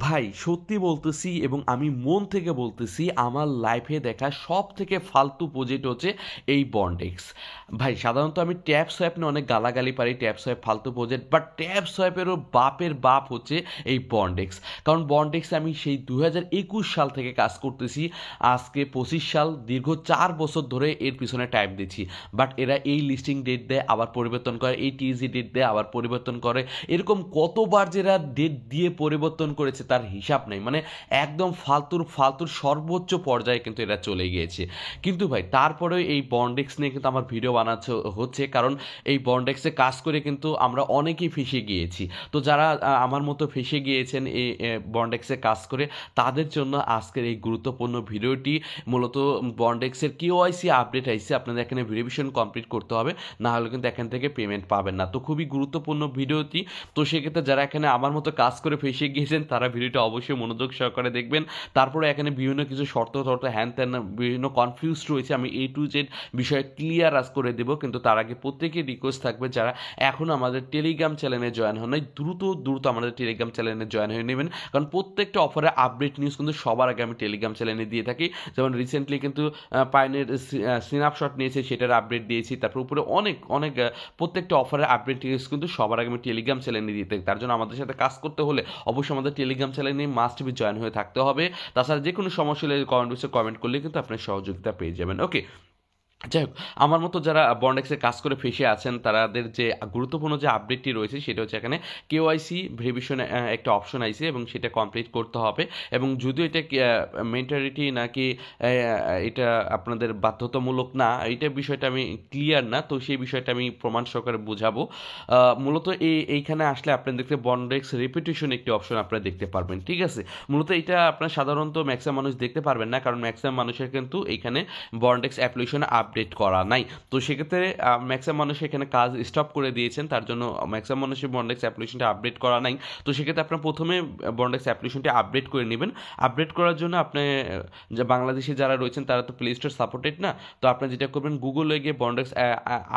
ভাই সত্যি বলতেছি এবং আমি মন থেকে বলতেছি, আমার লাইফে দেখা সব থেকে ফালতু প্রজেক্ট হচ্ছে এই বন্ডেক্স। ভাই সাধারণত আমি ট্যাব সোয়াইপ নিয়ে অনেক গালাগালি পারি, ট্যাব সোয়াইপ ফালতু প্রজেক্ট, বাট ট্যাব সোয়াইপেরও বাপের বাপ হচ্ছে এই বন্ডেক্স। কারণ বন্ডেক্স আমি সেই 2021 সাল থেকে কাজ করতেছি, আজকে 25 সাল, দীর্ঘ 4 বছর ধরে এর পিছনে টাইপ দিচ্ছি। বাট এরা এই লিস্টিং ডেট দেয় আবার পরিবর্তন করে, এই টিএসি ডেট দেয় আবার পরিবর্তন করে, এরকম কতবার যে এরা ডেট দিয়ে পরিবর্তন করেছে তার হিসাব নেই। মানে একদম ফালতুর ফালতুর সর্বোচ্চ পর্যায়ে কিন্তু এরা চলে গিয়েছে। কিন্তু ভাই তারপরেও এই বন্ডেক্স নিয়ে কিন্তু আমার ভিডিও বানাচ্ছে হচ্ছে, কারণ এই বন্ডেক্সে কাজ করে কিন্তু আমরা অনেকেই ফেঁসে গিয়েছি। তো যারা আমার মতো ফেঁসে গিয়েছেন এই বন্ডেক্সে কাজ করে, তাদের জন্য আজকের এই গুরুত্বপূর্ণ ভিডিওটি। মূলত বন্ডেক্সের কেওয়াইসি আপডেট আইসে, আপনাদের এখানে ভেরিফিকেশন কমপ্লিট করতে হবে, না হলে কিন্তু এখান থেকে পেমেন্ট পাবেন না। তো খুবই গুরুত্বপূর্ণ ভিডিওটি। তো সেক্ষেত্রে যারা এখানে আমার মতো কাজ করে ফেঁসে গিয়েছেন তারা ভিডিওটা অবশ্যই মনোযোগ সহকারে দেখবেন। তারপরে এখানে বিভিন্ন কিছু শর্ত হ্যান ত্যান বিভিন্ন কনফিউজ রয়েছে, আমি A to Z বিষয়ে ক্লিয়ার আজ করে দেবো। কিন্তু তার আগে প্রত্যেকেই রিকোয়েস্ট থাকবে, যারা এখনও আমাদের টেলিগ্রাম চ্যানেলে জয়েন হন নাই, দ্রুত আমাদের টেলিগ্রাম চ্যানেলে জয়েন হয়ে নেবেন। কারণ প্রত্যেকটা অফারে আপডেট নিউজ কিন্তু সবার আগে আমি টেলিগ্রাম চ্যানেলে দিয়ে থাকি। যেমন রিসেন্টলি কিন্তু পাইনের স্ন্যাপশট নিয়েছে, সেটার আপডেট দিয়েছি। তারপর উপরে অনেক অনেক প্রত্যেকটা অফারের আপডেট নিউজ কিন্তু সবার আগে আমি টেলিগ্রাম চ্যানেলে দিয়ে থাকি। তার জন্য আমাদের সাথে কাজ করতে হলে অবশ্যই আমাদের টেলিগ্রাম চ্যানেলে মাস্ট বি জয়েন হয়ে থাকতে হবে। তাছাড়া যে কোনো সমস্যা হলে কমেন্ট বক্সে কমেন্ট করলে কিন্তু আপনার সহযোগিতা পেয়ে যাবেন। ওকে, যাই হোক, আমার মতো যারা বন্ডেক্সে কাজ করে ফেসে আছেন তাদের যে গুরুত্বপূর্ণ যে আপডেটটি রয়েছে সেটা হচ্ছে এখানে কেওয়াইসি ভেরিফিকেশন একটা অপশন আইছে এবং সেটা কমপ্লিট করতে হবে। এবং যদিও এটা মেন্টালিটি নাকি এটা আপনাদের বাধ্যতামূলক না, এইটা বিষয়টা আমি ক্লিয়ার না, তো সেই বিষয়টা আমি প্রমাণ সহকারে বোঝাবো। মূলত এইখানে আসলে আপনি দেখতে বন্ডেক্স রেপুটেশন একটি অপশন আপনারা দেখতে পারবেন, ঠিক আছে। মূলত এটা আপনার সাধারণত ম্যাক্সিমাম মানুষ দেখতে পারবেন না, কারণ ম্যাক্সিমাম মানুষের কিন্তু এইখানে বন্ডেক্স অ্যাপ্লিকেশন আপডেট করা নাই। তো সেক্ষেত্রে ম্যাক্সিমাম মানুষ এখানে কাজ স্টপ করে দিয়েছেন, তার জন্য ম্যাক্সিমাম মানুষের বন্ডেক্স অ্যাপ্লিকেশনটা আপডেট করা নাই। তো সেক্ষেত্রে আপনার প্রথমে বন্ডেক্স অ্যাপ্লিকেশনটি আপডেট করে নেবেন। আপডেট করার জন্য আপনি যে বাংলাদেশে যারা রয়েছেন তারা তো প্লে স্টোর সাপোর্টেড না, তো আপনি যেটা করবেন গুগলে গিয়ে বন্ডেক্স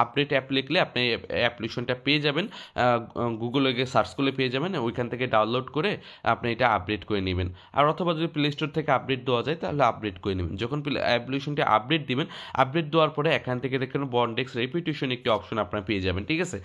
আপডেট অ্যাপ লিখলে আপনি অ্যাপ্লিকেশনটা পেয়ে যাবেন। গুগলে গিয়ে সার্চ করলে পেয়ে যাবেন, ওইখান থেকে ডাউনলোড করে আপনি এটা আপডেট করে নেবেন। আর অথবা যদি প্লে স্টোর থেকে আপডেট দেওয়া যায় তাহলে আপডেট করে নেবেন। যখন অ্যাপ্লিকেশনটি আপডেট দিবেন, আপডেট দেওয়ার পরে এখান থেকে দেখেন বন্ডেক্স রেপুটেশন একটি অপশন আপনারা পেয়ে যাবেন, ঠিক আছে।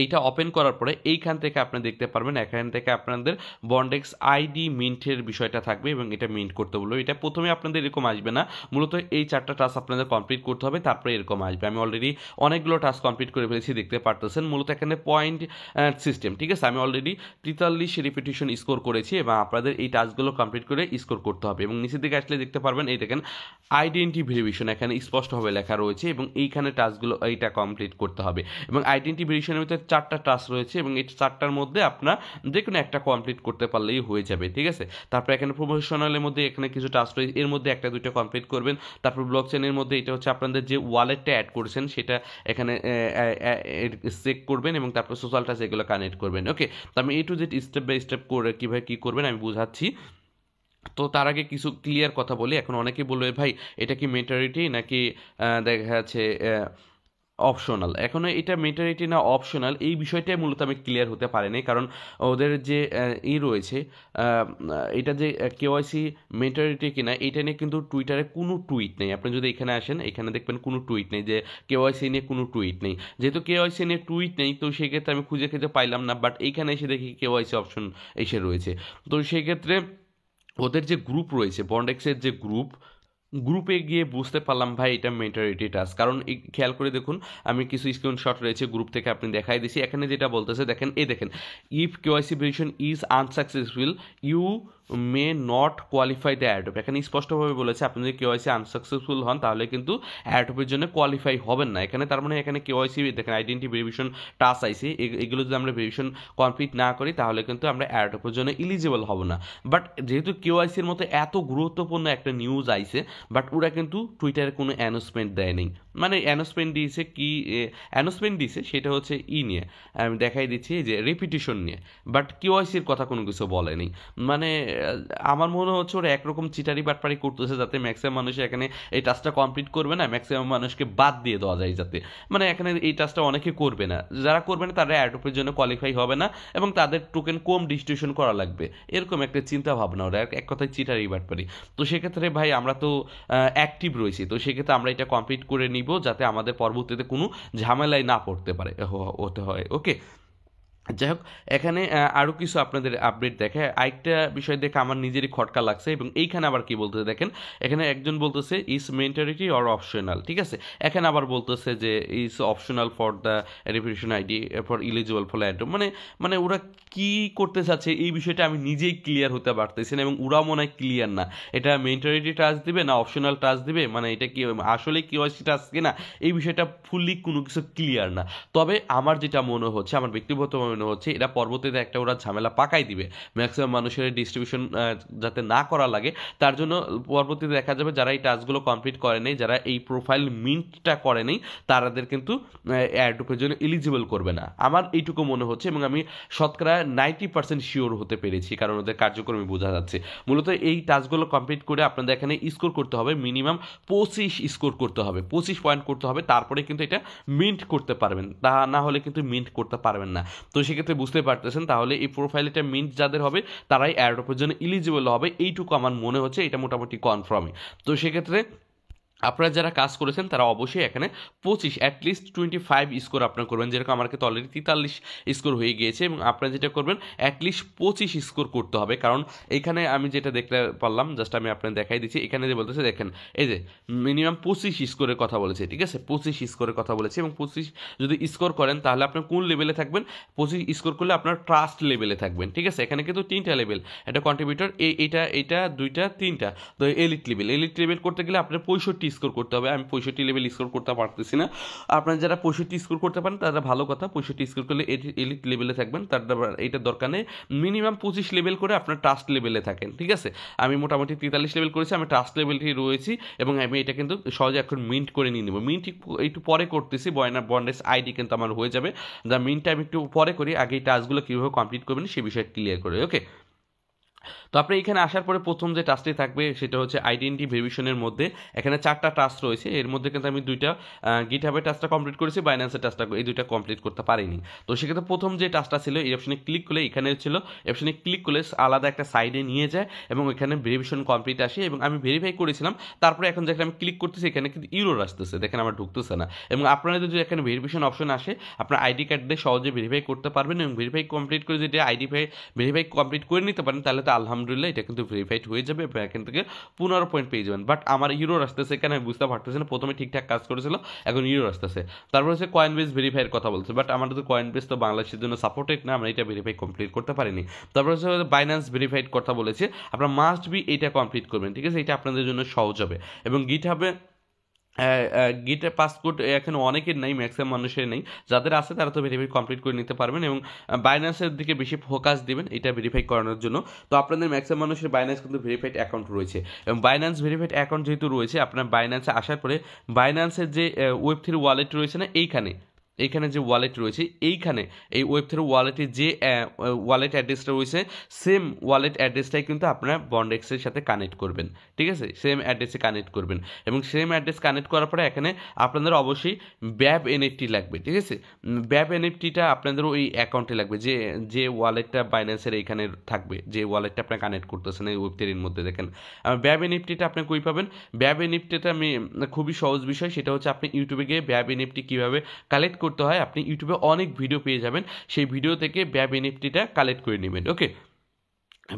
এইটা ওপেন করার পরে এইখান থেকে আপনি দেখতে পারবেন, এখান থেকে আপনাদের বন্ডেক্স আইডি মিন্টের বিষয়টা থাকবে এবং এটা মিন্ট করতে বলবো। এটা প্রথমে আপনাদের এরকম আসবে না, মূলত এই 4টা টাস্ক আপনাদের কমপ্লিট করতে হবে, তারপরে এরকম আসবে। আমি অলরেডি অনেকগুলো টাস্ক কমপ্লিট করে ফেলেছি, দেখতে পারতেছেন। মূলত এখানে পয়েন্ট সিস্টেম, ঠিক আছে। আমি অলরেডি 43 রেপুটেশন স্কোর করেছি এবং আপনাদের এই টাস্কগুলো কমপ্লিট করে স্কোর করতে হবে। এবং নিচের দিকে আসলে দেখতে পারবেন, এই দেখেন আইডেন্টি ভেরিফিকেশন এখানে স্পষ্টভাবে লেখা রয়েছে এবং এইখানে টাস্কগুলো এইটা কমপ্লিট করতে হবে। এবং আইডেন্টি ভেরিফিকেশনের ভিতরে 4টা টাস্ক রয়েছে এবং এই 4টার মধ্যে আপনার যে কোনো একটা কমপ্লিট করতে পারলেই হয়ে যাবে, ঠিক আছে। তারপর এখানে প্রমোশনালের মধ্যে এখানে কিছু টাস্ক রয়েছে, এর মধ্যে একটা দুইটা কমপ্লিট করবেন। তারপর ব্লক চেনের মধ্যে এটা হচ্ছে আপনাদের যে ওয়ালেটটা অ্যাড করেছেন সেটা এখানে চেক করবেন এবং তারপর সোশ্যাল টাস্ক এগুলো কানেক্ট করবেন। ওকে, তো আমি A to Z step by step করে কীভাবে কী করবেন আমি বুঝাচ্ছি। তো তার আগে কিছু ক্লিয়ার কথা বলি। এখন অনেকেই বলবে ভাই এটা কি মেটারিটি নাকি দেখা যাচ্ছে অপশনাল। এখনও এটা মেটারিটি না অপশনাল, এই বিষয়টাই মূলত আমি ক্লিয়ার হতে পারিনি, কারণ ওদের যে রয়েছে এটা যে কেওয়াইসি মেটারিটি কিনা এটা নিয়ে কিন্তু টুইটারে কোনো টুইট নেই। আপনি যদি এখানে আসেন, এখানে দেখবেন কোনো টুইট নেই যে কেওয়াইসি নিয়ে কোনো টুইট নেই। যেহেতু কেওয়াইসি নিয়ে টুইট নেই, তো সেক্ষেত্রে আমি খুঁজে খুঁজে পাইলাম না, বাট এইখানে এসে দেখি কেওয়াইসি অপশন এসে রয়েছে। তো সেক্ষেত্রে ওদের যে গ্রুপ রয়েছে বন্ডেক্সের যে গ্রুপে গিয়ে বুঝতে পারলাম ভাই এটা মেন্টারিটি টাস্ক। কারণ খেয়াল করে দেখুন, আমি কিছু স্ক্রিনশট রয়েছে গ্রুপ থেকে আপনি দেখাই দিছি। এখানে যেটা বলতেছে দেখেন, দেখেন if KYC verification is unsuccessful you may not qualify the অ্যাডপ। এখানে স্পষ্টভাবে বলেছে আপনি যদি কেওয়াইসি আনসাকসেসফুল হন তাহলে কিন্তু অ্যাডপের জন্য কোয়ালিফাই হবেন না। এখানে তার মানে এখানে কেওয়াইসি দেখেন আইডেন্টি ভেরিফিকেশন টাস্ক আইসি, এগুলো যদি আমরা ভেরিফিকেশন কমপ্লিট না করি তাহলে কিন্তু আমরা অ্যাডপের জন্য ইলিজিবল হব না। বাট যেহেতু কেওয়াইসির মতো এত গুরুত্বপূর্ণ একটা নিউজ আইছে, বাট ওরা কিন্তু টুইটারে কোনো অ্যানাউন্সমেন্ট দেয়নি। মানে অ্যানাউন্সমেন্ট দিয়েছে কি অ্যানাউন্সমেন্ট দিয়েছে সেটা হচ্ছে নিয়ে আমি দেখাই দিচ্ছি যে রেপিটিশন নিয়ে, বাট কেওয়াইসির কথা কোনো কিছু বলেনি। মানে আমার মনে হচ্ছে ওরা একরকম চিটারি বাটপারি করতেছে যাতে ম্যাক্সিমাম মানুষ এখানে এই টাস্কটা কমপ্লিট করবে না, ম্যাক্সিমাম মানুষকে বাদ দিয়ে দেওয়া যায় যাতে, মানে এখানে এই টাস্কটা অনেকে করবে না, যারা করবে না তারা অ্যাডোপের জন্য কোয়ালিফাই হবে না এবং তাদের টোকেন কম ডিস্ট্রিবিউশন করা লাগবে, এরকম একটা চিন্তা ভাবনা ওরা, এক কথায় চিটারি বাটপারি। তো সেক্ষেত্রে ভাই আমরা তো অ্যাক্টিভ রয়েছি, তো সেক্ষেত্রে আমরা এটা কমপ্লিট করে নিব যাতে আমাদের পরবর্তীতে কোনো ঝামেলায় না পড়তে পারে হতে হয়। ওকে, যাই হোক, এখানে আরও কিছু আপনাদের আপডেট দেখে আরেকটা বিষয় দেখে আমার নিজেরই খটকা লাগছে, এবং এইখানে আবার কি বলতেছে দেখেন, এখানে একজন বলতেছে ইজ মেন্টারিটি অর অপশনাল, ঠিক আছে, এখানে আবার বলতেছে যে is optional for the reputation ID for eligible for Adom, মানে ওরা কি করতে চাচ্ছে এই বিষয়টা আমি নিজেই ক্লিয়ার হতে পারতেছি না, এবং ওরাও মনে হয় ক্লিয়ার না এটা মেন্টারিটি টাচ দিবে না অপশনাল টাচ দিবে, মানে এটা কি আসলে কিওয়াইসি টাচ কিনা এই বিষয়টা ফুললি কোনো কিছু ক্লিয়ার না। তবে আমার যেটা মনে হচ্ছে, আমার ব্যক্তিগত মনে হচ্ছে এটা পরবর্তীতে একটা ওরা ঝামেলা পাকাই দিবে, ম্যাক্সিমাম মানুষের ডিস্ট্রিবিউশন যাতে না করা লাগে, তার জন্য পরবর্তীতে দেখা যাবে যারা এই টাস্কগুলো কমপ্লিট করে নেই, যারা এই প্রোফাইল মিন্টটা করে নেই, তাদের কিন্তু এয়ারড্রপের জন্য এলিজিবল করবে না, আমার এইটুকু মনে হচ্ছে, এবং আমি শতকরা 90% শিওর হতে পেরেছি, কারণ ওদের কার্যক্রমে বোঝা যাচ্ছে। মূলত এই টাস্কগুলো কমপ্লিট করে আপনাদের এখানে স্কোর করতে হবে, মিনিমাম 25 স্কোর করতে হবে, 25 পয়েন্ট করতে হবে, তারপরে কিন্তু এটা মিন্ট করতে পারবেন, তা না হলে কিন্তু মিন্ট করতে পারবেন না। তো সেক্ষেত্রে বুঝতে পারতেছেন, তাহলে এই প্রোফাইলটা মিন্ট যাদের হবে তারাই এয়ারড্রপের জন্য এলিজিবল হবে, এইটুকু আমার মনে হচ্ছে, এটা মোটামুটি কনফার্মই। তো সেক্ষেত্রে আপনারা যারা কাজ করেছেন তারা অবশ্যই এখানে 25 অ্যাটলিস্ট 25 স্কোর আপনারা করবেন, যেরকম আমার কিন্তু অলরেডি 43 স্কোর হয়ে গিয়েছে, এবং আপনারা যেটা করবেন অ্যাটলিস্ট 25 স্কোর করতে হবে, কারণ এখানে আমি যেটা দেখতে পারলাম, জাস্ট আমি আপনাদের দেখাই দিচ্ছি, এখানে যে বলতেছে দেখেন এই যে মিনিমাম 25 স্কোরের কথা বলেছে, ঠিক আছে, 25 স্কোরের কথা বলেছে, এবং 25 যদি স্কোর করেন তাহলে আপনি কোন লেভেলে থাকবেন, 25 স্কোর করলে আপনার ট্রাস্ট লেভেলে থাকবেন, ঠিক আছে, এখানে কিন্তু 3টা লেভেল, এটা কন্ট্রিবিউটর এইটা 2টা 3টা, তো এলিট লেভেল করতে গেলে আপনার 65 স্কোর করতে হবে, আমি 65 লেভেল স্কোর করতে পারতেছি না, আপনারা যারা 65 স্কোর করতে পারেন তারা ভালো কথা, 65 স্কোর করলে এলিট লেভেলে থাকবেন, তার এইটার দরকার নেই, মিনিমাম 25 লেভেল করে আপনার ট্রাস্ট লেভেলে থাকেন, ঠিক আছে, আমি মোটামুটি 43 লেভেল করেছি, আমি ট্রাস্ট লেভেলটি রয়েছি, এবং আমি এটা কিন্তু সহজে এখন মিন্ট করে নিয়ে নেব, মিন্ট একটু পরে করতেছি, বন্ডেজ আইডি কিন্তু আমার হয়ে যাবে, যা মিন্টটা আমি একটু পরে করি, আগে এই টাস্কগুলো কীভাবে কমপ্লিট করবেন সেই বিষয়ে ক্লিয়ার করে। ওকে, তো আপনি এখানে আসার পরে প্রথম যে টাস্কটি থাকবে সেটা হচ্ছে আইডেন্টি ভেরিফিকেশনের মধ্যে এখানে 4টা টাস্ক রয়েছে, এর মধ্যে কিন্তু আমি 2টা গিটহাবের টাস্কটা কমপ্লিট করেছি, বাইন্যান্সের টাস্কটা এই 2টা কমপ্লিট করতে পারিনি। তো সেক্ষেত্রে প্রথম যে টাস্কটা ছিল এই অপশনে ক্লিক করলে, এখানে ছিল অপশনে ক্লিক করলে আলাদা একটা সাইডে নিয়ে যায়, এবং এখানে ভেরিফিকেশন কমপ্লিট আসে, এবং আমি ভেরিফাই করেছিলাম, তারপরে এখন যেখানে আমি ক্লিক করতেছি এখানে কিন্তু ইউরোর আসতেছে, দেখেন আমার ঢুকতেছে না, এবং আপনারা যদি এখানে ভেরিফিকেশন অপশন আসে আপনার আইডি কার্ড দিয়ে সহজে ভেরিফাই করতে পারবেন, এবং ভেরিফাই কমপ্লিট করে যদি ভেরিফাই কমপ্লিট করে নিতে পারেন তাহলে তো আলহামদুলিল্লাহ এটা কিন্তু ভেরিফাইড হয়ে যাবে, এখান থেকে 15 পয়েন্ট পেয়ে যাবেন। বাট আমার ইউরো আসতেছে, এখানে আমি বুঝতে পারতেছি না, প্রথমে ঠিকঠাক কাজ করেছিল, এখন ইউরো আসতেছে। তারপর হচ্ছে কয়েনবেস ভেরিফাইয়ের কথা বলছে, বাট আমাদের তো কয়েনবেস তো বাংলাদেশের জন্য সাপোর্টেড না, আমরা এটা ভেরিফাই কমপ্লিট করতে পারিনি। তারপর হচ্ছে বাইন্যান্স ভেরিফাইড কথা বলেছে, আপনার মাস্ট বি এটা কমপ্লিট করবেন, ঠিক আছে, এটা আপনাদের জন্য সহজ হবে। এবং গিটে পাসপোর্ট এখন অনেকের নেই, ম্যাক্সিমাম মানুষের নেই, যাদের আছে তারা তো ভেরিফাই কমপ্লিট করে নিতে পারবেন, এবং বাইন্যান্সের দিকে বেশি ফোকাস দিবেন এটা ভেরিফাই করানোর জন্য। তো আপনাদের ম্যাক্সিমাম মানুষের বাইন্যান্স কিন্তু ভেরিফাইড অ্যাকাউন্ট রয়েছে, এবং বাইন্যান্স ভেরিফাইড অ্যাকাউন্ট যেহেতু রয়েছে, আপনার বাইন্যান্সে আসার পরে বাইন্যান্সের যে Web3 ওয়ালেট রয়েছে না, এইখানে যে ওয়ালেট রয়েছে, এইখানে এই Web3 ওয়ালেটের যে ওয়ালেট অ্যাড্রেসটা রয়েছে, সেম ওয়ালেট অ্যাড্রেসটাই কিন্তু আপনারা বন্ডেক্সের সাথে কানেক্ট করবেন, ঠিক আছে, সেম অ্যাড্রেসে কানেক্ট করবেন, এবং সেম অ্যাড্রেস কানেক্ট করার পরে এখানে আপনাদের অবশ্যই ব্যাব এনএফটি লাগবে, ঠিক আছে, ব্যাব এনএফটিটা আপনাদের ওই অ্যাকাউন্টে লাগবে, যে ওয়ালেটটা বাইন্যান্সের এইখানে থাকবে, যে ওয়ালেটটা আপনার কানেক্ট করতেছেন এই Web3-র মধ্যে, দেখেন ব্যাব এনএফটিটা আপনি কই পাবেন, ব্যাব এনএফটিটা আমি খুবই সহজ বিষয়, সেটা হচ্ছে আপনি ইউটিউবে গিয়ে ব্যাব এনএফটি কীভাবে কালেক্ট করতে হয়, আপনি ইউটিউবে অনেক ভিডিও পেয়ে যাবেন, সেই ভিডিও থেকে ব্যাব এনএফটিটা কালেক্ট করে নেবেন। ওকে,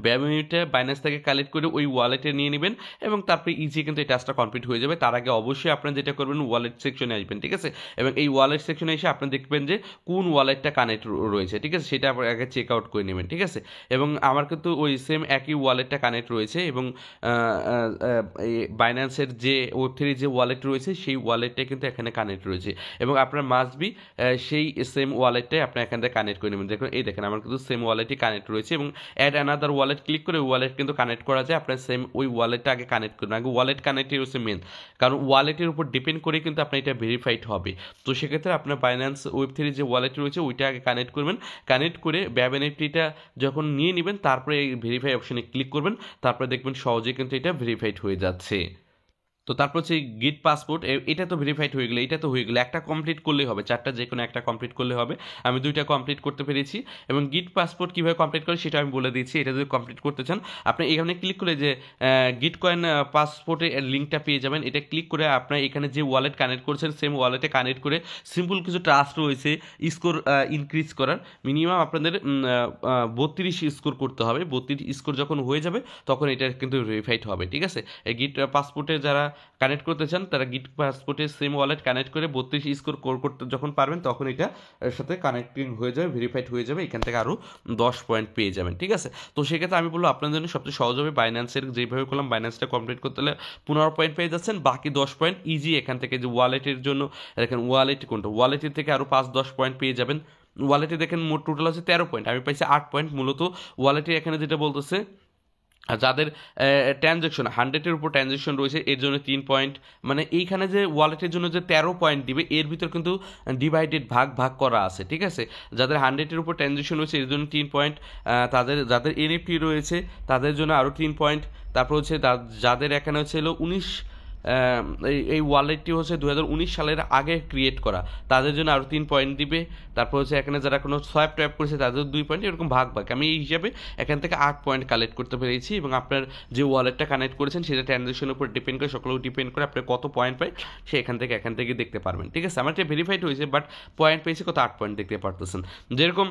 ব্যাব এনএফটিটা বাইন্যান্স থেকে কালেক্ট করে ওই ওয়ালেটে নিয়ে নেবেন, এবং তারপরে ইজি কিন্তু এই টাস্কটা কমপ্লিট হয়ে যাবে। তার আগে অবশ্যই আপনারা যেটা করবেন ওয়ালেট সেকশনে আসবেন, ঠিক আছে, এবং এই ওয়ালেট সেকশনে এসে আপনি দেখবেন যে কোন ওয়ালেটটা কানেক্ট রয়েছে, ঠিক আছে, সেটা আপনার আগে চেক আউট করে নেবেন, ঠিক আছে, এবং আমার কিন্তু ওই সেম একই ওয়ালেটটা কানেক্ট রয়েছে, এবং এই বাইন্যান্সের যে Web3 যে ওয়ালেট রয়েছে সেই ওয়ালেটটা কিন্তু এখানে কানেক্ট রয়েছে, এবং আপনার মাস্ট বি সেই সেম ওয়ালেটটাই আপনি এখান থেকে কানেক্ট করে নেবেন। দেখুন এই দেখেন আমার কিন্তু সেম ওয়ালেটই কানেক্ট রয়েছে, এবং অ্যাড অ্যানাদার ওয়ালেট ক্লিক করে ওয়ালেট কিন্তু কানেক্ট করা যায়। আপনার সেম ওই ওয়ালেটটা আগে কানেক্ট করবেন, আগে ওয়ালেট কানেক্টই হচ্ছে মেন, কারণ ওয়ালেটের উপর ডিপেন্ড করে কিন্তু আপনার এটা ভেরিফাইড হবে। তো সেক্ষেত্রে আপনার বাইন্যান্স ওয়েব3 যে ওয়ালেট রয়েছে ওইটা আগে কানেক্ট করবেন, কানেক্ট করে ব্যাব এনএফটিটা যখন নিয়ে নেবেন তারপরে এই ভেরিফাই অপশনে ক্লিক করবেন, তারপরে দেখবেন সহজেই কিন্তু এটা ভেরিফাইড হয়ে যাচ্ছে। তো তারপর হচ্ছে গিট পাসপোর্ট, এটা তো ভেরিফাইড হয়ে গেলো, এটা তো হয়ে গেলো, একটা কমপ্লিট করলেই হবে, চারটা যে কোনো একটা কমপ্লিট করলে হবে। আমি দুইটা কমপ্লিট করতে পেরেছি। এবং গিট পাসপোর্ট কীভাবে কমপ্লিট করে সেটা আমি বলে দিচ্ছি। এটা যদি কমপ্লিট করতে চান আপনি এখানে ক্লিক করে যে গিট কয়েন পাসপোর্টের লিঙ্কটা পেয়ে যাবেন, এটা ক্লিক করে আপনার এখানে যে ওয়ালেট কানেক্ট করছেন সেম ওয়ালেটে কানেক্ট করে সিম্পল কিছু টাস্ক রয়েছে স্কোর ইনক্রিজ করার। মিনিমাম আপনাদের 32 স্কোর করতে হবে, 32 স্কোর যখন হয়ে যাবে তখন এটা কিন্তু ভেরিফাইড হবে। ঠিক আছে, এই গিট পাসপোর্টে যারা কানেক্ট করতে চান তারা গিট পাসপোর্টের সেম ওয়ালেট কানেক্ট করে 32 স্কোর করতে যখন পারবেন তখন এটা এর সাথে কানেক্টিং হয়ে যাবে, ভেরিফাইড হয়ে যাবে, এখান থেকে আরও 10 পয়েন্ট পেয়ে যাবেন। ঠিক আছে, তো সেক্ষেত্রে আমি বলবো আপনাদের জন্য সবচেয়ে সহজ হবে বাইন্যান্সের যেভাবে করলাম, বাইন্যান্সটা কমপ্লিট করতে হলে 15 পয়েন্ট পেয়ে যাচ্ছেন, বাকি 10 পয়েন্ট ইজি এখান থেকে যে ওয়ালেটের জন্য দেখেন ওয়ালেট কোনটা, ওয়ালেটের থেকে আরও 5-10 পয়েন্ট পেয়ে যাবেন। ওয়ালেটে দেখেন মোট টোটাল আছে 13 পয়েন্ট, আমি পাইছি 8 পয়েন্ট। মূলত ওয়ালেটে এখানে যেটা বলতেছে যাদের ট্রানজ্যাকশন 100-এর উপর ট্রানজ্যাকশন রয়েছে এর জন্য 3 পয়েন্ট, মানে এইখানে যে ওয়ালেটের জন্য যে 13 পয়েন্ট দিবে এর ভিতর কিন্তু ডিভাইডেড ভাগ করা আছে। ঠিক আছে, যাদের 100-এর উপর ট্রানজ্যাকশন রয়েছে এর জন্য 3 পয়েন্ট, যাদের এনএফটি রয়েছে তাদের জন্য আরও 3 পয়েন্ট। তারপর হচ্ছে যাদের এখানে হচ্ছে হলো 19 এই ওয়ালেটটি হচ্ছে 2019 সালের আগে ক্রিয়েট করা, তাদের জন্য আরও 3 পয়েন্ট দিবে। তারপর হচ্ছে এখানে যারা কোনো সোয়াইপ ট্যাপ করেছে তাদের 2 পয়েন্ট, এরকম ভাগ আমি এই হিসাবে এখান থেকে 8 পয়েন্ট কালেক্ট করতে পেরেছি। এবং আপনার যে ওয়ালেটটা কানেক্ট করেছেন সেটা ট্রানজ্যাকশনের উপর ডিপেন্ড করে, সকলেও ডিপেন্ড করে আপনার কত পয়েন্ট পায় সে এখান থেকে দেখতে পারবেন। ঠিক আছে, আমার এটা ভেরিফাইড হয়েছে বাট পয়েন্ট পেয়েছে কত, 8 পয়েন্ট দেখতে পারতেছেন যেরকম।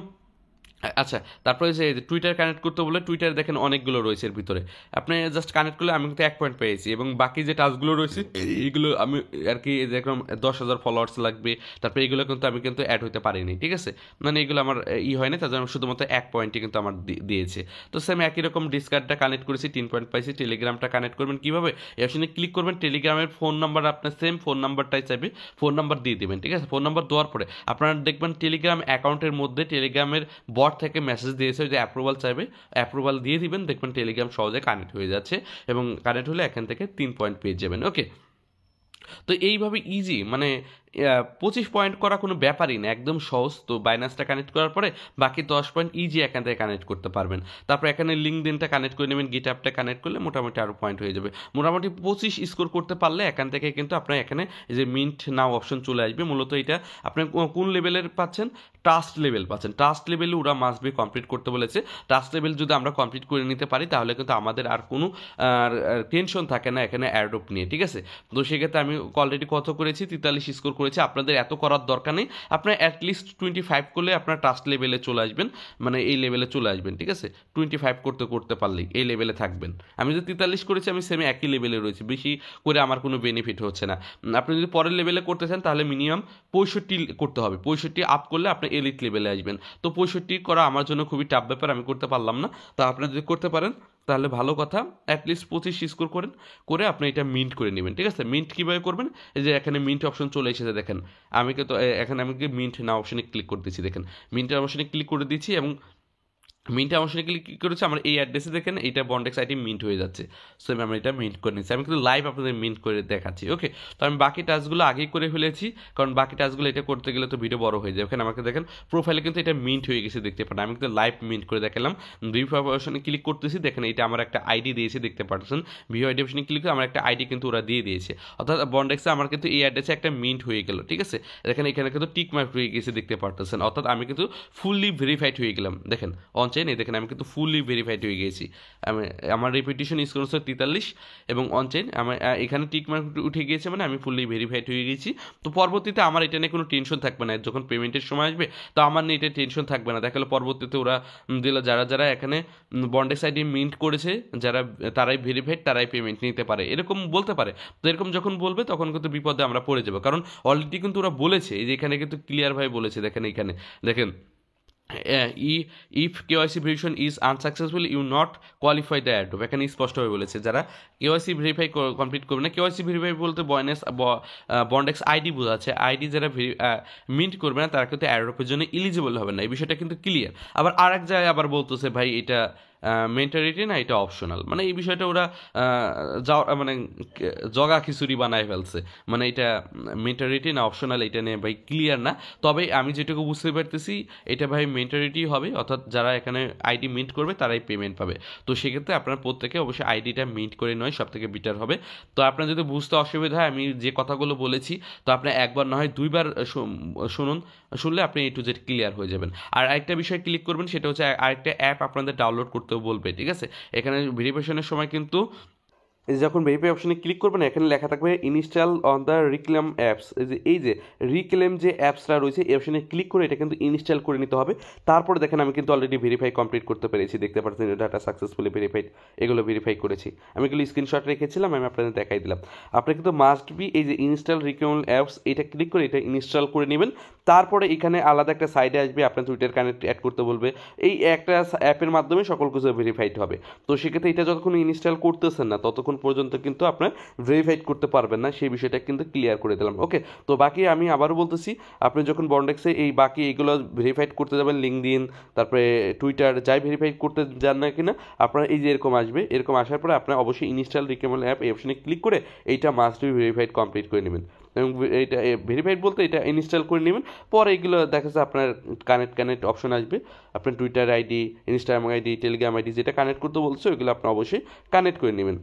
আচ্ছা, তারপরে যে টুইটার কানেক্ট করতে বলে টুইটার দেখেন অনেকগুলো রয়েছে এর ভিতরে, আপনি জাস্ট কানেক্ট করলে আমি কিন্তু 1 পয়েন্ট পেয়েছি। এবং বাকি যে টাস্কগুলো রয়েছে এইগুলো আমি আর কি যেরকম 10,000 ফলোয়ার্স লাগবে, তারপরে এগুলো কিন্তু আমি অ্যাড হতে পারিনি। ঠিক আছে, মানে এগুলো আমার হয় না, তার জন্য শুধুমাত্র 1 পয়েন্টই কিন্তু আমার দিয়েছে। তো সেম একই রকম ডিসকার্ডটা কানেক্ট করেছি, 3 পয়েন্ট পাইছি। টেলিগ্রামটা কানেক্ট করবেন কীভাবে, এই অপশনে ক্লিক করবেন, টেলিগ্রামের ফোন নাম্বার আপনার সেম ফোন নাম্বারটাই চাইবে, ফোন নাম্বার দিয়ে দেবেন। ঠিক আছে, ফোন নাম্বার দেওয়ার পরে আপনারা দেখবেন টেলিগ্রাম অ্যাকাউন্টের মধ্যে টেলিগ্রামের বট থেকে মেসেজ দিয়েছে যে অ্যাপ্রুভাল চাইবে, অ্যাপ্রুভাল দিয়ে দিবেন, দেখবেন টেলিগ্রাম সহজে কানেক্ট হয়ে যাচ্ছে। এবং কানেক্ট হলে এখান থেকে 3 পয়েন্ট পেয়ে যাবেন। ওকে, তো এইভাবে ইজি, মানে 25 পয়েন্ট করা কোনো ব্যাপারই না, একদম সহজ। তো বাইন্যান্সটা কানেক্ট করার পরে বাকি 10 পয়েন্ট ইজি এখান থেকে কানেক্ট করতে পারবেন। তারপর এখানে লিঙ্কডিনটা কানেক্ট করে নেবেন, গিটহাবটা কানেক্ট করলে মোটামুটি আরও পয়েন্ট হয়ে যাবে। মোটামুটি 25 স্কোর করতে পারলে এখান থেকে কিন্তু আপনার এখানে যে মিন্ট নাও অপশন চলে আসবে। মূলত এটা আপনি কোন লেভেলের পাচ্ছেন, ট্রাস্ট লেভেল পাচ্ছেন। ট্রাস্ট লেভেলে ওরা মাস্ট বি কমপ্লিট করতে বলেছে। ট্রাস্ট লেভেল যদি আমরা কমপ্লিট করে নিতে পারি তাহলে কিন্তু আমাদের আর কোনো টেনশন থাকে না এখানে অ্যাডোপ নিয়ে। ঠিক আছে, তো সেক্ষেত্রে আমি অলরেডি কত করেছি, 43 স্কোর করেছি। আপনাদের এত করার দরকার নেই, আপনার অ্যাটলিস্ট 25 করলে আপনার ট্রাস্ট লেভেলে চলে আসবেন, মানে এই লেভেলে চলে আসবেন। ঠিক আছে, 25 করতে পারলেই এই লেভেলে থাকবেন। আমি যে 43 করেছি আমি সেম একই লেভেলে রয়েছি, বেশি করে আমার কোনো বেনিফিট হচ্ছে না। আপনি যদি পরের লেভেলে করতে চান তাহলে মিনিমাম 65 করতে হবে, 65 আপ করলে আপনি এলিট লেভেলে আসবেন। তো 65 করা আমার জন্য খুবই টাফ ব্যাপার, আমি করতে পারলাম না। তা আপনারা যদি করতে পারেন তাহলে ভালো কথা, অ্যাটলিস্ট 25 স্কোর করে আপনি এটা মিন্ট করে নেবেন। ঠিক আছে, মিন্ট কীভাবে করবেন, এই যে এখানে মিন্ট অপশন চলে এসেছে দেখেন, আমি কিন্তু এখানে আমি মিন্ট না অপশনে ক্লিক করে দিচ্ছি, দেখেন মিন্টের অপশনে ক্লিক করে দিচ্ছি এবং মিন্ট অপশনে ক্লিক করেছে, আমার এই অ্যাড্রেসে দেখেন এইটা বন্ডেক্স আইডি মিন্ট হয়ে যাচ্ছে। সো আমি এটা মিন্ট করে নিচ্ছি, আমি কিন্তু লাইভ আপনাদের মিন্ট করে দেখাচ্ছি। ওকে, তো আমি বাকি টাস্কগুলো আগেই করে ফেলেছি, কারণ বাকি টাস্কগুলো এটা করতে গেলে তো ভিডিও বড় হয়ে যাবে। ওখানে আমাকে দেখেন প্রোফাইলে কিন্তু এটা মিন্ট হয়ে গেছে দেখতে পারেন, আমি কিন্তু লাইভ মিন্ট করে দেখালাম। ভিউ অপশনে ক্লিক করতেছি, দেখেন এটা আমার একটা আইডি দিয়েছে দেখতে পাচ্ছেন। ভিউ আইডি অপশনে ক্লিক করে আমার একটা আইডি কিন্তু ওরা দিয়ে দিয়েছে, অর্থাৎ বন্ডেক্সে আমার কিন্তু এই অ্যাড্রেসে একটা মিন্ট হয়ে গেল। ঠিক আছে, দেখেন এখানে কিন্তু টিক মার্ক হয়ে গেছে দেখতে পারতেছেন, অর্থাৎ আমি কিন্তু ফুললি ভেরিফাইড হয়ে গেলাম। দেখেন অনচেন, এই দেখেন আমি কিন্তু ফুললি ভেরিফাইড হয়ে গেছি। আমার রেপুটেশন স্কোর হচ্ছে 43 এবং অনচেন আমার এখানে টিক মার্ক উঠে গিয়েছে, মানে আমি ফুললি ভেরিফাইড হয়ে গেছি। তো পরবর্তীতে আমার এটা নিয়ে কোনো টেনশন থাকবে না, যখন পেমেন্টের সময় আসবে তো আমার নিয়ে এটা টেনশন থাকবে না। দেখালে পরবর্তীতে ওরা দিলে যারা এখানে বন্ডেক্স আইডি মিন্ট করেছে তারাই ভেরিফাইড, তারাই পেমেন্ট নিতে পারে, এরকম বলতে পারে। তো এরকম যখন বলবে তখন কিন্তু বিপদে আমরা পড়ে যাবো, কারণ অলরেডি কিন্তু ওরা বলেছে, এই যে এখানে কিন্তু ক্লিয়ারভাবে বলেছে, দেখেন এখানে দেখেন if KYC verification is unsuccessful you not qualify the airdrop, এখানে স্পষ্টভাবে বলেছে যারা KYC ভেরিফাই কমপ্লিট করবে না। KYC ভেরিফাই বলতে বন্ডেক্স আইডি বোঝাচ্ছে, আইডি যারা মিন্ট করবে না তারা কিন্তু অ্যাড্রপের জন্য এলিজিবল হবে না, এই বিষয়টা কিন্তু ক্লিয়ার। আবার আরেক জায়গায় আবার বলতেছে ভাই এটা মেন্টালিটি না, এটা অপশনাল। মানে এই বিষয়টা ওরা যাওয়া মানে জগা খিচুড়ি বানায় ফেলছে। মানে এটা মেন্টালিটি না অপশনাল, এটা নিয়ে ভাই ক্লিয়ার না। তবে আমি যেটুকু বুঝতে পারতেছি এটা ভাই মেন্টালিটি হবে, অর্থাৎ যারা এখানে আইডি মিন্ট করবে তারাই পেমেন্ট পাবে। তো সেক্ষেত্রে আপনার প্রত্যেকে অবশ্যই আইডিটা মিন্ট করে নয়, সব থেকে বেটার হবে। তো আপনার যদি বুঝতে অসুবিধা হয়, আমি যে কথাগুলো বলেছি তো আপনি একবার না হয় দুইবার শুনুন, শুনলে আপনি A to Z ক্লিয়ার হয়ে যাবেন। আর আরেকটা বিষয় ক্লিক করবেন, সেটা হচ্ছে আরেকটা অ্যাপ আপনাদের ডাউনলোড করতেও বলবে, ঠিক আছে? এখানে ভেরিফিকেশনের সময় কিন্তু এই যে যখন ভেরিফাই অপশনে ক্লিক করবেন, এখানে লেখা থাকবে install on the reclaim apps. এই যে রিক্লেম যে অ্যাপসটা রয়েছে এই অপশনে ক্লিক করে এটা কিন্তু ইনস্টল করে নিতে হবে। তারপরে দেখেন আমি কিন্তু অলরেডি ভেরিফাই কমপ্লিট করতে পেরেছি, দেখতে পাচ্ছেন ডাটা সাকসেসফুলি ভেরিফাইড, এগুলো ভেরিফাই করেছি। আমি এগুলো স্ক্রিনশট রেখেছিলাম, আমি আপনাদের দেখাই দিলাম। আপনি কিন্তু মাস্ট বি এই যে ইনস্টল রিক্লেম অ্যাপস এটা ক্লিক করে এটা ইনস্টল করে নেবেন। তারপরে এখানে আলাদা একটা সাইডে আসবে, আপনার টুইটার কানেক্ট অ্যাড করতে বলবে। এই একটা অ্যাপের মাধ্যমে সকল কিছু ভেরিফাইড হবে। তো সেক্ষেত্রে এটা যতক্ষণ ইনস্টল করতেছেন না ততক্ষণ পর্যন্ত কিন্তু আপনার ভেরিফাইড করতে পারবেন না, সেই বিষয়টা কিন্তু ক্লিয়ার করে দিলাম। ওকে, তো বাকি আমি আবারও বলতেছি, আপনি যখন বন্ডেক্সে এই বাকি এইগুলো ভেরিফাইড করতে যাবেন, লিঙ্কডইন তারপরে টুইটার যাই ভেরিফাইড করতে যান না কিনা, আপনার এই যে এরকম আসবে, এরকম আসার পরে আপনার অবশ্যই ইনস্টল রিকমেন্ড অ্যাপ এই অপশনে ক্লিক করে এইটা মাস্ট বি ভেরিফাইড কমপ্লিট করে নেবেন। এবং এটা ভেরিফাইড বলতে এটা ইনস্টল করে নেবেন। পরে এগুলো দেখা যাচ্ছে আপনার কানেক্ট অপশন আসবে, আপনার Twitter ID, Instagram ID, Telegram ID যেটা কানেক্ট করতে বলছে ওইগুলো আপনি অবশ্যই কানেক্ট করে নেবেন।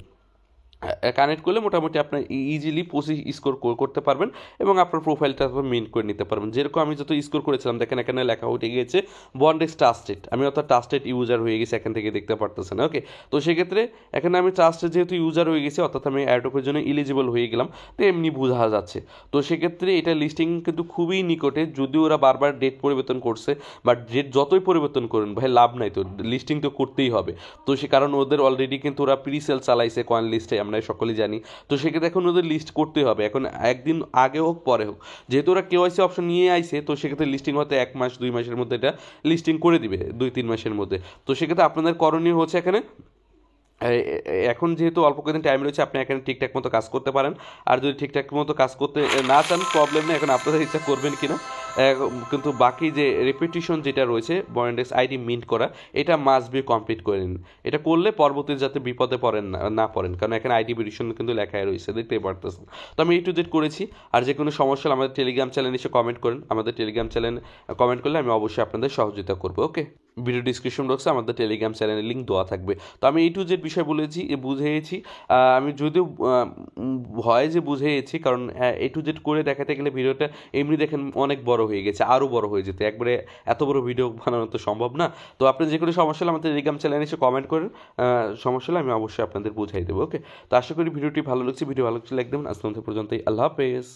কানেক্ট করলে মোটামুটি আপনার ইজিলি 25 স্কোর করতে পারবেন এবং আপনার প্রোফাইলটা মেইন করে নিতে পারবেন। যেরকম আমি যত স্কোর করেছিলাম দেখেন এখানে লেখা উঠে গিয়েছে বন্ডেক্স ট্রাস্টেড, আমি অর্থাৎ ট্রাস্টেড ইউজার হয়ে গেছি, এখান থেকে দেখতে পারতেছেন। ওকে, তো সেক্ষেত্রে এখানে আমি ট্রাস্টেড যেহেতু ইউজার হয়ে গেছি, অর্থাৎ আমি অ্যাডোপের জন্য এলিজিবল হয়ে গেলাম, তো এমনি বোঝা যাচ্ছে। তো সেক্ষেত্রে এটা লিস্টিং কিন্তু খুবই নিকটে, যদিও ওরা বারবার ডেট পরিবর্তন করছে, বাট ডেট যতই পরিবর্তন করুন ভাই লাভ নাই, তো লিস্টিং তো করতেই হবে। তো সে কারণ ওদের অলরেডি কিন্তু ওরা প্রি সেল চালাইছে কয়েন লিস্টে, আমরা সকলেই জানি। তো সেক্ষেত্রে এখন ওদের লিস্ট করতেই হবে, এখন একদিন আগে হোক পরে হোক, যেহেতু ওরা কেওয়াইসি অপশন নিয়ে আইছে, তো সেক্ষেত্রে লিস্টিং হতে 1 মাস 2 মাসের মধ্যে এটা লিস্টিং করে দিবে, 2-3 মাসের মধ্যে। তো সেক্ষেত্রে আপনাদের করণীয় হচ্ছে এখানে এখন যেহেতু অল্প কদিন টাইম রয়েছে, আপনি এখানে ঠিকঠাক মতো কাজ করতে পারেন। আর যদি ঠিকঠাক মতো কাজ করতে না চান প্রবলেম নেই, এখন আপনাদের ইচ্ছা করবেন কিনা। কিন্তু বাকি যে রেপিটিশন যেটা রয়েছে বন্ডেক্স আইডি মিন্ট করা, এটা মাস্ট বি কমপ্লিট করে নিন। এটা করলে পরবর্তী যাতে বিপদে পড়েন না পড়েন, কারণ এখানে আইডি ভেরিফিকেশন কিন্তু লেখাই রয়েছে, দেখতেই পারতেছেন। তো আমি A to Z করেছি। আর যে কোনো সমস্যা হলে আমাদের টেলিগ্রাম চ্যানেলে এসে কমেন্ট করেন, আমাদের টেলিগ্রাম চ্যানেল কমেন্ট করলে আমি অবশ্যই আপনাদের সহযোগিতা করবো। ওকে, ভিডিও ডিসক্রিপশন বক্সে আমাদের টেলিগ্রাম চ্যানেলের লিঙ্ক দেওয়া থাকবে। তো আমি A to Z বিষয় বুঝিয়েছি। আমি যদিও ভয় যে বুঝিয়েছি, কারণ A to Z করে দেখাতে গেলে ভিডিওটা এমনি দেখেন অনেক বড় হয়ে গেছে, আরও বড় হয়ে যেত, একবারে এত বড় ভিডিও বানানো তো সম্ভব না। তো আপনি যে কোনো সমস্যা হলে আমাদের টেলিগ্রাম চ্যানেলে এসে কমেন্ট করেন, সমস্যা হলে আমি অবশ্যই আপনাদের বুঝাই দেবো। ওকে, তো আশা করি ভিডিওটি ভালো লাগছে, ভিডিও ভালো লাগছে লাইক দেবেন। আজকে পর্যন্তই, আল্লাহ হাফেজ।